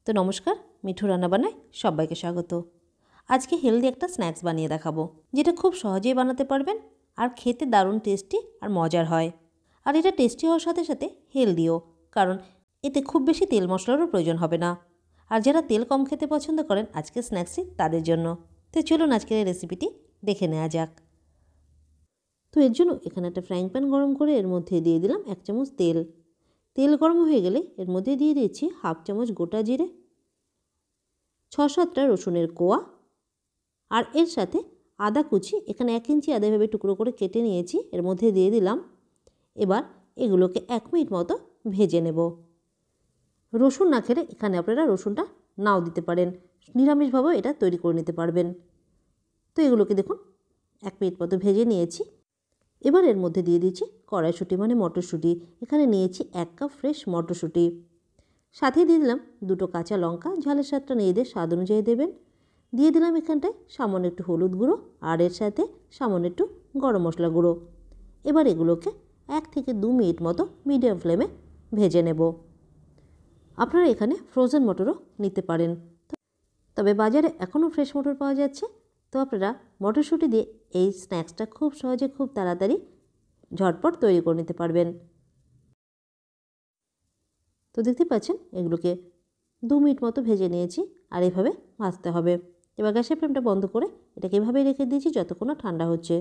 তো নমস্কার, মিঠু রান্না বানায় সবাইকে স্বাগত। আজকে হেলদি একটা স্ন্যাক্স বানিয়ে দেখাবো, যেটা খুব সহজেই বানাতে পারবেন আর খেতে দারুণ টেস্টি আর মজার হয়। আর এটা টেস্টি হওয়ার সাথে সাথে হেলদিও, কারণ এতে খুব বেশি তেল মশলারও প্রয়োজন হবে না। আর যারা তেল কম খেতে পছন্দ করেন আজকের স্ন্যাক্সটি তাদের জন্য। তো চলুন আজকের এই রেসিপিটি দেখে নেওয়া যাক। তো এর জন্য এখানে একটা ফ্রাইং প্যান গরম করে এর মধ্যে দিয়ে দিলাম 1 চামচ তেল। তেল গরম হয়ে গেলে এর মধ্যে দিয়ে দিচ্ছি 1/2 চামচ গোটা জিরে, 6-7টা রসুনের কোয়া, আর এর সাথে আদা কুচি। এখানে 1 ইঞ্চি আদা এভাবে টুকরো করে কেটে নিয়েছি, এর মধ্যে দিয়ে দিলাম। এবার এগুলোকে 1 মিনিট মতো ভেজে নেব। রসুন না খেলে এখানে আপনারা রসুনটা নাও দিতে পারেন, নিরামিষভাবেও এটা তৈরি করে নিতে পারবেন। তো এগুলোকে দেখুন 1 মিনিট মতো ভেজে নিয়েছি। এবার এর মধ্যে দিয়ে দিচ্ছি কড়াইশুঁটি মানে মটরশুঁটি। এখানে নিয়েছি 1 কাপ ফ্রেশ মটরশুঁটি। সাথে দিয়ে দিলাম 2টো কাঁচা লঙ্কা, ঝালের স্বাদটা নিজেদের স্বাদ অনুযায়ী দেবেন। দিয়ে দিলাম এখানটায় সামান্য একটু হলুদ গুঁড়ো, আর এর সাথে সামান্য একটু গরম মশলা গুঁড়ো। এবার এগুলোকে 1 থেকে 2 মিনিট মতো মিডিয়াম ফ্লেমে ভেজে নেব। আপনারা এখানে ফ্রোজেন মটরও নিতে পারেন, তবে বাজারে এখনও ফ্রেশ মটর পাওয়া যাচ্ছে। তো আপনারা মটরশুঁটি দিয়ে এই স্ন্যাক্সটা খুব সহজে খুব তাড়াতাড়ি ঝটপট তৈরি করে নিতে পারবেন। তো দেখতে পাচ্ছেন এগুলোকে 2 মিনিট মতো ভেজে নিয়েছি, আর এভাবে ভাজতে হবে। এবার গ্যাসের ফ্লেমটা বন্ধ করে এটাকে এভাবেই রেখে দিয়েছি যতক্ষণ না ঠান্ডা হচ্ছে।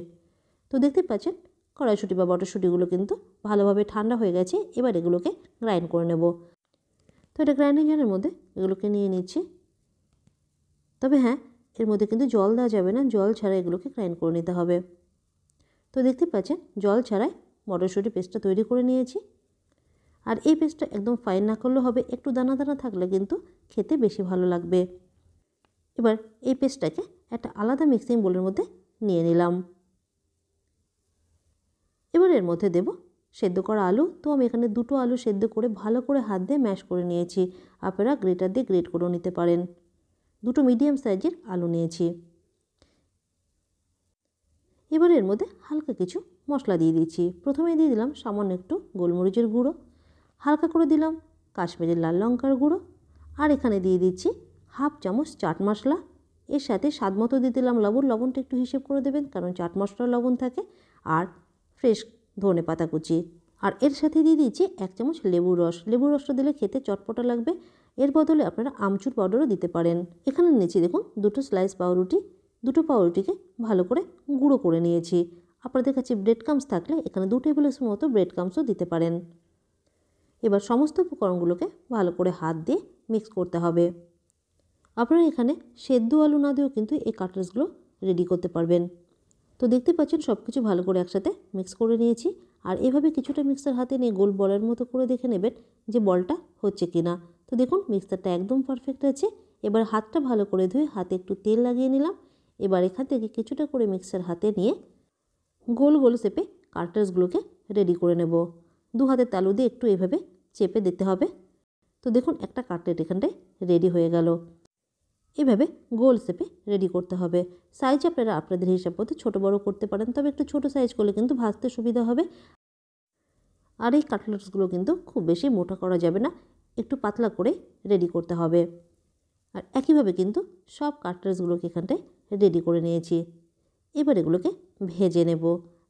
তো দেখতে পাচ্ছেন কড়াইশুঁটি বা মটরশুঁটিগুলো কিন্তু ভালোভাবে ঠান্ডা হয়ে গেছে। এবার এগুলোকে গ্রাইন্ড করে নেব। তো এটা গ্রাইন্ডিং জারের মধ্যে এগুলোকে নিয়ে নিচ্ছি। তবে হ্যাঁ, এর মধ্যে কিন্তু জল দেওয়া যাবে না, জল ছাড়া এগুলোকে গ্রাইন্ড করে নিতে হবে। তো দেখতে পাচ্ছেন জল ছাড়াই মটরশুঁটি পেস্টটা তৈরি করে নিয়েছি। আর এই পেস্টটা একদম ফাইন না করলেও হবে, একটু দানা দানা থাকলে কিন্তু খেতে বেশি ভালো লাগবে। এবার এই পেস্টটাকে একটা আলাদা মিক্সিং বোলের মধ্যে নিয়ে নিলাম। এবার এর মধ্যে দেব সেদ্ধ করা আলু। তো আমি এখানে 2টো আলু সেদ্ধ করে ভালো করে হাত দিয়ে ম্যাশ করে নিয়েছি। আপনারা গ্রেটার দিয়ে গ্রেট করেও নিতে পারেন। 2টো মিডিয়াম সাইজের আলু নিয়েছি। এবার এর মধ্যে হালকা কিছু মশলা দিয়ে দিচ্ছি। প্রথমে দিয়ে দিলাম সামান্য একটু গোলমরিচের গুঁড়ো, হালকা করে দিলাম কাশ্মীরি লাল লঙ্কার গুঁড়ো, আর এখানে দিয়ে দিচ্ছি 1/2 চামচ চাট মশলা। এর সাথে স্বাদ মতো দিয়ে দিলাম লবণ। লবণটা একটু হিসেব করে দেবেন, কারণ চাট মশলার লবণ থাকে। আর ফ্রেশ ধনে পাতা কুচি। আর এর সাথে দিয়ে দিচ্ছি 1 চামচ লেবুর রস। লেবুর রসটা দিলে খেতে চটপটা লাগবে। এর বদলে আপনারা আমচুর পাউডারও দিতে পারেন। এখানে নিয়েছি দেখুন 2টো স্লাইস পাউরুটি। 2টো পাউরুটিকে ভালো করে গুঁড়ো করে নিয়েছি। আপনাদের কাছে ব্রেড ক্রাম্বস থাকলে এখানে 2 টেবিল স্পুন মতো ব্রেড ক্রাম্বসও দিতে পারেন। এবার সমস্ত উপকরণগুলোকে ভালো করে হাত দিয়ে মিক্স করতে হবে। আপনারা এখানে সেদ্ধ আলু না দিয়েও কিন্তু এই কাটলেটসগুলো রেডি করতে পারবেন। তো দেখতে পাচ্ছেন সব কিছু ভালো করে একসাথে মিক্স করে নিয়েছি। আর এভাবে কিছুটা মিক্সার হাতে নিয়ে গোল বলের মতো করে দেখে নেবেন যে বলটা হচ্ছে কি না। তো দেখুন মিক্সারটা একদম পারফেক্ট আছে। এবার হাতটা ভালো করে ধুয়ে হাতে একটু তেল লাগিয়ে নিলাম। এবার এখান থেকে কিছুটা করে মিক্সার হাতে নিয়ে গোল গোল শেপে কাটলেটসগুলোকে রেডি করে নেব। 2 হাতের তালু দিয়ে একটু এভাবে চেপে দিতে হবে। তো দেখুন একটা কাটলেট এখানটায় রেডি হয়ে গেল। এভাবে গোল শেপে রেডি করতে হবে। সাইজ আপনারা আপনাদের হিসাব মতো ছোটো বড়ো করতে পারেন, তবে একটু ছোটো সাইজ করলে কিন্তু ভাজতে সুবিধা হবে। আর এই কাটলেটসগুলো কিন্তু খুব বেশি মোটা করা যাবে না, একটু পাতলা করে রেডি করতে হবে। আর একইভাবে কিন্তু সব কাটলেটসগুলোকে এখানটায় রেডি করে নিয়েছি। এবার এগুলোকে ভেজে নেব।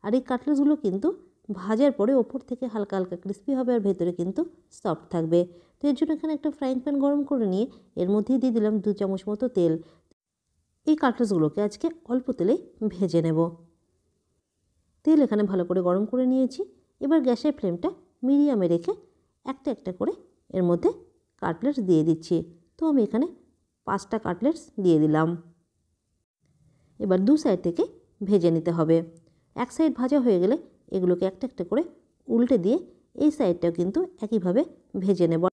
আর এই কাটলেটসগুলো কিন্তু ভাজার পরে ওপর থেকে হালকা হালকা ক্রিস্পি হবে, আর ভেতরে কিন্তু সফট থাকবে। তো এর জন্য এখানে একটা ফ্রাইং প্যান গরম করে নিয়ে এর মধ্যেই দিয়ে দিলাম 2 চামচ মতো তেল। এই কাটলেটসগুলোকে আজকে অল্প তেলেই ভেজে নেব। তেল এখানে ভালো করে গরম করে নিয়েছি। এবার গ্যাসের ফ্লেমটা মিডিয়ামে রেখে একটা একটা করে এর মধ্যে কাটলেটস দিয়ে দিচ্ছি। তো আমি এখানে 5টা কাটলেটস দিয়ে দিলাম। এবার 2 সাইড থেকে ভেজে নিতে হবে। এক সাইড ভাজা হয়ে গেলে এগুলোকে একটা একটা করে উল্টে দিয়ে এই সাইডটাও কিন্তু একইভাবে ভেজে নেব।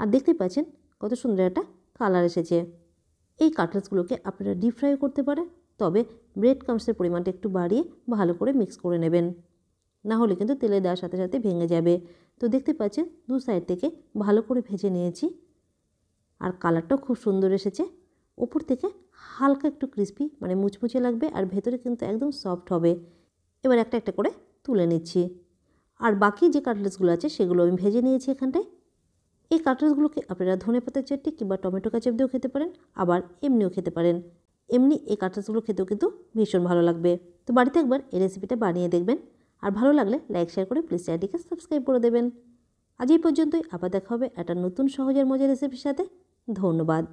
আর দেখতে পাচ্ছেন কত সুন্দর একটা কালার এসেছে। এই কাটলেটসগুলোকে আপনারা ডিপ ফ্রাইও করতে পারেন, তবে ব্রেড ক্রাম্বসের পরিমাণটা একটু বাড়িয়ে ভালো করে মিক্স করে নেবেন, না হলে কিন্তু তেলে দেওয়ার সাথে সাথে ভেঙে যাবে। তো দেখতে পাচ্ছেন 2 সাইড থেকে ভালো করে ভেজে নিয়েছি। আর কালারটাও খুব সুন্দর এসেছে। ওপর থেকে হালকা একটু ক্রিস্পি মানে মুচমুচে লাগবে, আর ভেতরে কিন্তু একদম সফট হবে। এবার একটা একটা করে তুলে নিচ্ছি। আর বাকি যে কাটলেটসগুলো আছে সেগুলো আমি ভেজে নিয়েছি এখানটায়। এই কাটলেটসগুলোকে আপনারা ধনেপাতার চাটনি কিংবা টমেটো কেচাপ দিয়েও খেতে পারেন, আবার এমনিও খেতে পারেন। এমনি এই কাটলেটসগুলো খেতেও কিন্তু ভীষণ ভালো লাগবে। তো বাড়িতে একবার এই রেসিপিটা বানিয়ে দেখবেন, আর ভালো লাগলে লাইক শেয়ার করে প্লিজ চ্যানেলটিকে সাবস্ক্রাইব করে দেবেন। আজ এই পর্যন্তই, আবার দেখা হবে একটা নতুন সহজ আর মজার রেসিপির সাথে। ধন্যবাদ।